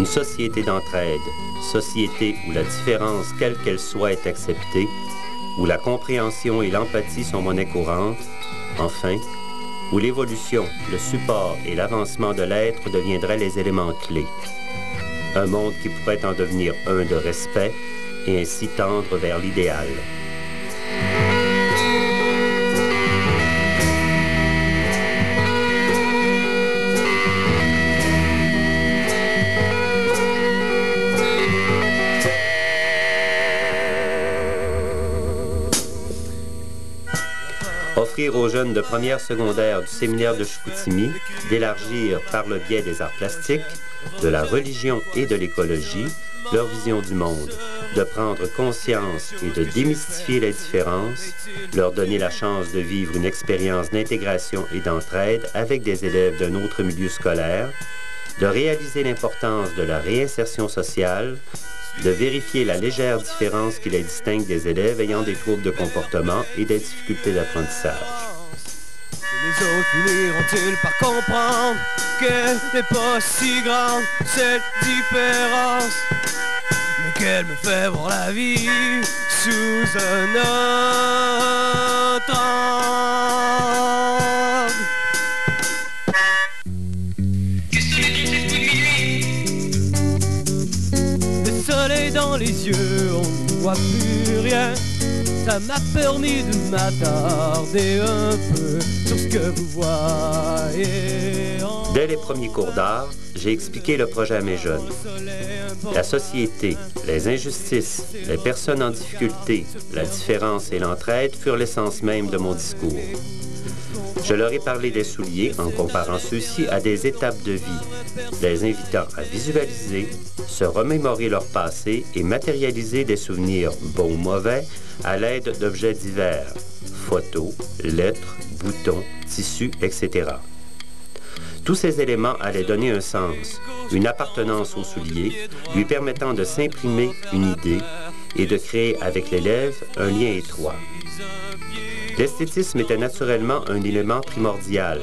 une société d'entraide, société où la différence, quelle qu'elle soit, est acceptée, où la compréhension et l'empathie sont monnaie courante, enfin, où l'évolution, le support et l'avancement de l'être deviendraient les éléments clés. Un monde qui pourrait en devenir un de respect et ainsi tendre vers l'idéal. Offrir aux jeunes de première secondaire du séminaire de Chicoutimi d'élargir par le biais des arts plastiques, de la religion et de l'écologie leur vision du monde, de prendre conscience et de démystifier les différences, leur donner la chance de vivre une expérience d'intégration et d'entraide avec des élèves d'un autre milieu scolaire, de réaliser l'importance de la réinsertion sociale, de vérifier la légère différence qui les distingue des élèves ayant des troubles de comportement et des difficultés d'apprentissage. Les autres finiront-ils par comprendre qu'elle n'est pas si grande, cette différence, mais qu'elle me fait voir la vie sous un autre angle. Le soleil dans les yeux, on ne voit plus rien. Ça m'a permis de m'attarder un peu sur ce que vous voyez. Dès les premiers cours d'art, j'ai expliqué le projet à mes jeunes. La société, les injustices, les personnes en difficulté, la différence et l'entraide furent l'essence même de mon discours. Je leur ai parlé des souliers en comparant ceux-ci à des étapes de vie, les invitant à visualiser, se remémorer leur passé et matérialiser des souvenirs bons ou mauvais à l'aide d'objets divers, photos, lettres, boutons, tissus, etc. Tous ces éléments allaient donner un sens, une appartenance au soulier, lui permettant de s'imprimer une idée et de créer avec l'élève un lien étroit. L'esthétisme était naturellement un élément primordial,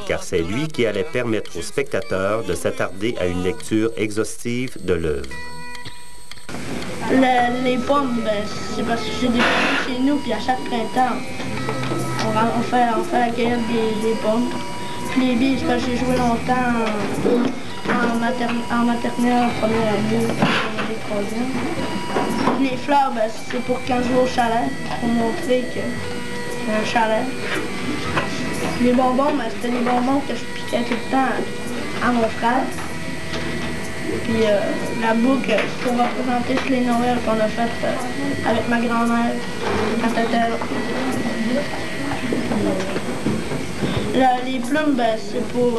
car c'est lui qui allait permettre au spectateur de s'attarder à une lecture exhaustive de l'œuvre. Les pommes, c'est parce que j'ai des pommes chez nous, puis à chaque printemps, on fait la cueillette des pommes. Puis les billes, c'est parce que j'ai joué longtemps en maternelle, en première année, et troisième. Les fleurs, c'est pour quand je vais au chalet, pour montrer que j'ai un chalet. Les bonbons, c'était les bonbons que je piquais tout le temps à mon frère. Puis la boucle, c'est pour représenter toutes les Noëls qu'on a faites avec ma grand-mère quand elle était là. Les plumes, c'est pour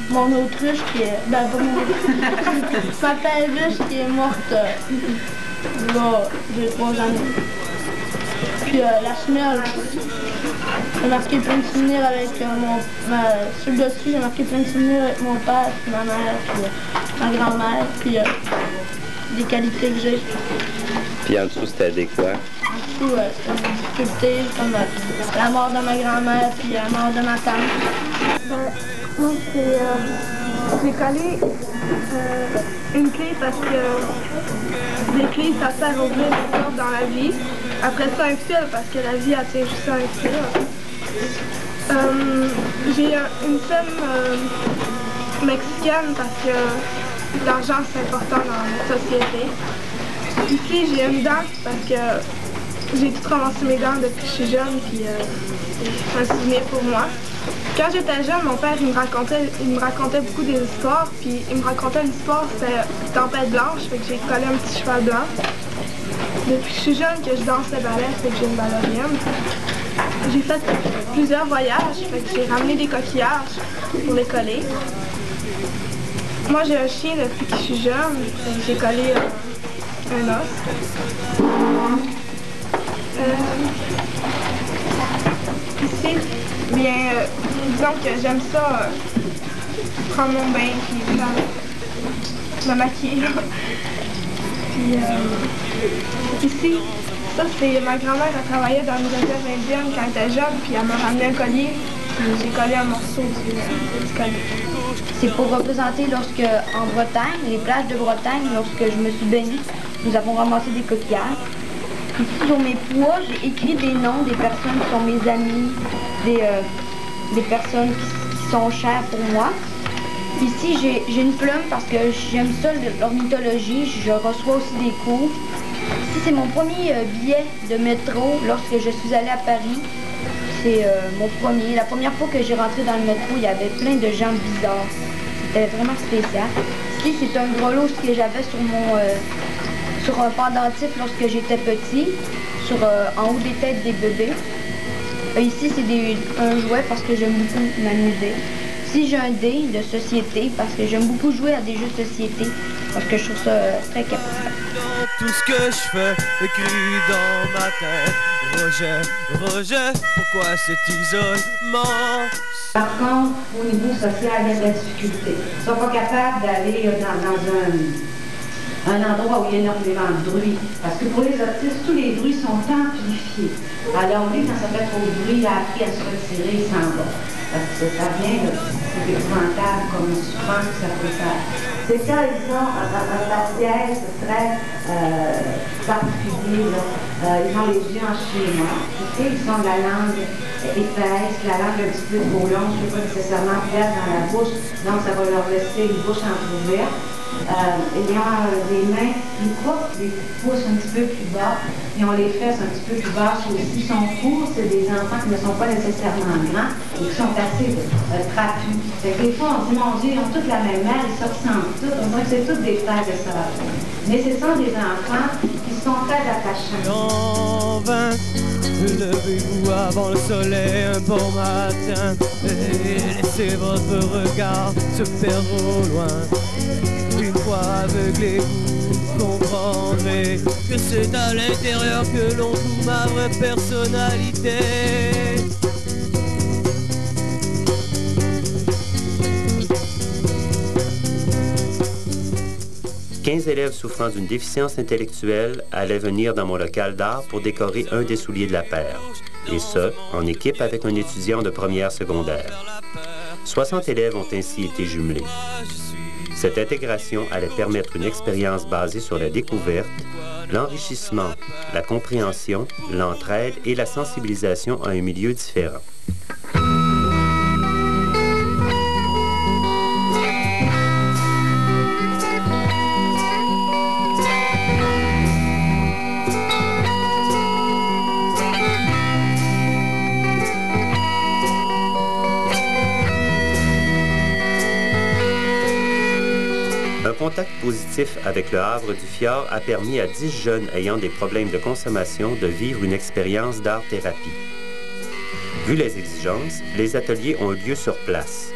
mon autruche qui est... pour ma pelvis qui est morte il y a 2-3 années. Puis la semelle, j'ai marqué plein de souvenirs avec sur le dessus, j'ai marqué plein de souvenirs avec mon père, puis ma mère, puis ma grand-mère, puis des qualités que j'ai. Puis en dessous, c'était des quoi? En dessous, c'était une difficulté, comme la mort de ma grand-mère, puis la mort de ma tante. Moi, j'ai collé une clé parce que les clés, ça sert à ouvrir les portes dans la vie. Après ça, un fil, parce que la vie, elle tient juste à un fil. J'ai une femme mexicaine parce que l'argent, c'est important dans notre société. Ici, j'ai une dent parce que j'ai tout ramassé mes dents depuis que je suis jeune, puis c'est un souvenir pour moi. Quand j'étais jeune, mon père, il me racontait beaucoup des histoires, puis il me racontait une histoire, c'était Tempête blanche, fait que j'ai collé un petit cheval blanc. Depuis que je suis jeune, que je danse le ballet, fait que j'ai une ballerine. J'ai fait plusieurs voyages, fait que j'ai ramené des coquillages pour les coller. Moi, j'ai un chien depuis que je suis jeune, j'ai collé un os. Ici, bien, disons que j'aime ça, prendre mon bain, puis me maquiller. Puis ici, ça c'est ma grand-mère, elle travaillait dans une réserve indienne quand elle était jeune, puis elle m'a ramené un collier. puis j'ai collé un morceau du collier. C'est pour représenter lorsque, en Bretagne, les plages de Bretagne, lorsque je me suis baignée, nous avons ramassé des coquillages. Ici, sur mes poids, j'ai écrit des noms des personnes qui sont mes amis, des personnes qui sont chères pour moi. Ici, j'ai une plume parce que j'aime ça, l'ornithologie. Je reçois aussi des cours. Ici, c'est mon premier billet de métro lorsque je suis allée à Paris. C'est mon premier. La première fois que j'ai rentré dans le métro, il y avait plein de gens bizarres. C'était vraiment spécial. Ici, c'est un grelot que j'avais sur un pendentif lorsque j'étais petit, en haut des têtes des bébés. Ici, c'est un jouet parce que j'aime beaucoup m'amuser. Ici, j'ai un dé de société parce que j'aime beaucoup jouer à des jeux de société parce que je trouve ça très captivant. Tout ce que je fais écrit dans ma tête. Rejet, pourquoi cet isolement? Par contre, au niveau social, il y a de la difficulté. Ils ne sont pas capables d'aller dans un endroit où il y a énormément de bruit. Parce que pour les autistes, tous les bruits sont amplifiés. Alors lui, quand ça fait trop de bruit, il a appris à se retirer, il s'en va. Parce que ça vient c'est épouvantable comme souffrance que ça peut faire. C'est quand ils ont un faciès très particulier, ils ont les yeux en schéma, ils ont la langue épaisse, la langue un petit peu trop longue, je ne veux pas nécessairement faire dans la bouche, donc ça va leur laisser une bouche entrouverte. Ils ont des mains plus courtes, des pouces un petit peu plus bas, ils ont les fesses un petit peu plus basses aussi. Ils sont courts, c'est des enfants qui ne sont pas nécessairement grands et qui sont assez trapus. Des fois, on dit, mon Dieu, ils ont toutes la même mère, ils se ressemblent tous, on dirait que c'est tous des frères et sœurs. Mais ce sont des enfants qui sont très attachants. En vain, levez-vous avant le soleil un bon matin et laissez votre regard se perdre au loin. Une fois aveuglé, vous comprendrez que c'est à l'intérieur que l'on trouve ma vraie personnalité. 15 élèves souffrant d'une déficience intellectuelle allaient venir dans mon local d'art pour décorer un des souliers de la paire, et ce, en équipe avec un étudiant de première secondaire. 60 élèves ont ainsi été jumelés. Cette intégration allait permettre une expérience basée sur la découverte, l'enrichissement, la compréhension, l'entraide et la sensibilisation à un milieu différent. Un contact positif avec le Havre du Fjord a permis à 10 jeunes ayant des problèmes de consommation de vivre une expérience d'art-thérapie. Vu les exigences, les ateliers ont eu lieu sur place.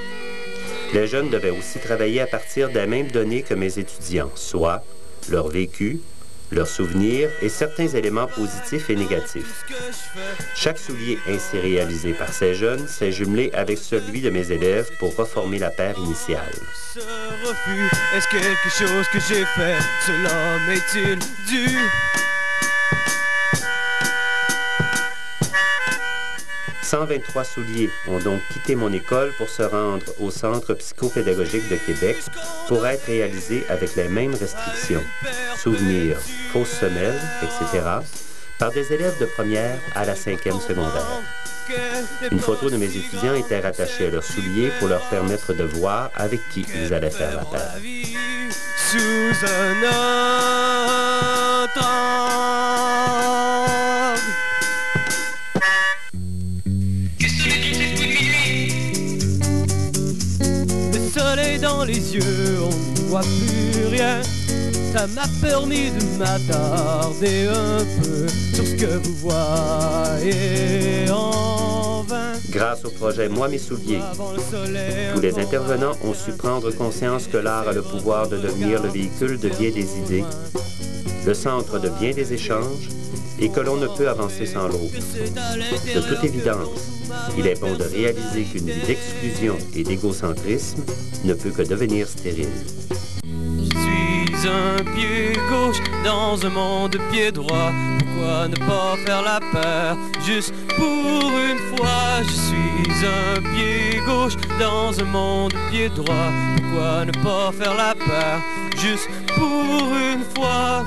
Les jeunes devaient aussi travailler à partir des mêmes données que mes étudiants, soit leur vécu, leurs souvenirs et certains éléments positifs et négatifs. Chaque soulier ainsi réalisé par ces jeunes s'est jumelé avec celui de mes élèves pour reformer la paire initiale. Ce refus, est-ce quelque chose que j'ai fait? Cela m'est-il dû? « 123 souliers ont donc quitté mon école pour se rendre au Centre psychopédagogique de Québec pour être réalisés avec les mêmes restrictions, souvenirs, fausses semelles, etc., par des élèves de première à la 5e secondaire. Une photo de mes étudiants était rattachée à leurs souliers pour leur permettre de voir avec qui ils allaient faire la paire. Sous un autre angle. Le soleil dans les yeux, on ne voit plus rien. Ça m'a permis de m'attarder un peu sur ce que vous voyez en vain. Grâce au projet Moi mes souliers, tous les intervenants ont su prendre conscience que l'art a le pouvoir de devenir le véhicule de bien des idées, le centre de bien des échanges, et que l'on ne peut avancer sans l'autre. De toute évidence, il est bon de réaliser qu'une vie d'exclusion et d'égocentrisme ne peut que devenir stérile. Un pied gauche dans un monde de pied droit. Pourquoi ne pas faire la paire juste pour une fois? fois je suis un pied gauche dans un monde pied droit. Pourquoi ne pas faire la part juste pour une fois?